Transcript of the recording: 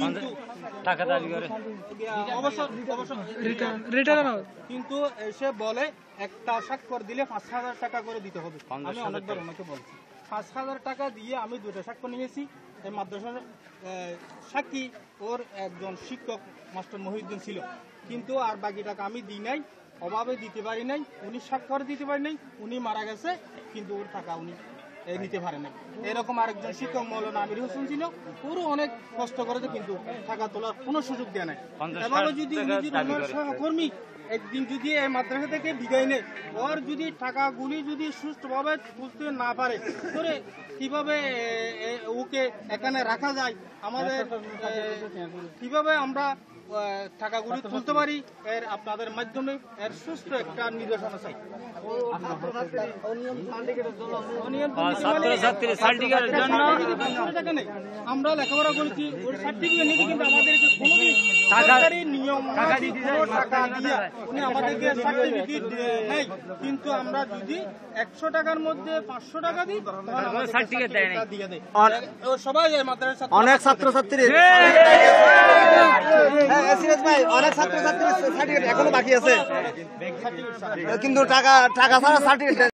কিন্তু টাকা দাবি করে কিন্তু এসে বলে একটা স্বাক্ষর দিলে 5,000 টাকা করে দিতে হবে। আমি অনেকবার ওনাকে বলছি 5,000 টাকা দিয়ে আমি 2টা স্বাক্ষর নিয়েছি। এই মাদ্রাসার সাক্ষী ওর একজন শিক্ষক মাস্টার মহিউদ্দিন ছিল, কিন্তু আর বাকি টাকা আমি দিই নাই, অভাবে দিতে পারি নাই, উনি স্বাক্ষর দিতে পারি নাই, উনি মারা গেছে কিন্তু ওর টাকা উনি নিতে পারে নাই। এরকম আরেকজন শিক্ষক মৌলানা আমির হোসেন ছিল, ওরও অনেক কষ্ট করেছে কিন্তু টাকা তোলার কোনো সুযোগ দেয় নাই। এভাবে যদি আমার সহকর্মী একদিন যদি এই মাদ্রাসা থেকে বিদায় নেয়, ওর যদি টাকাগুলি যদি সুষ্ঠুভাবে তুলতে না পারে করে কিভাবে ওকে এখানে রাখা যায়, আমাদের কিভাবে আমরা টাকাগুলি তুলতে পারি, এর আপনাদের মাধ্যমে এর সুস্থ একটা নির্দেশনা চাই। আমরা লেখাপড়া করেছি, ওর সার্টিফিকেট নিতে কিন্তু আমাদেরকে কোনোদিন সরকারি নিয়ম টাকা দিয়ে উনি আমাদেরকে সার্টিফিকেট নেই, কিন্তু আমরা যদি 100 টাকার মধ্যে 500 টাকা দিই সার্টিফিকেট দিয়ে দেয়। সবাই মাদ্রাসার অনেক ছাত্রছাত্রী অনেক ছাত্রছাত্রীর সার্টিফিকেট এখনো বাকি আছে, কিন্তু টাকা ছাড়া সার্টিফিকেট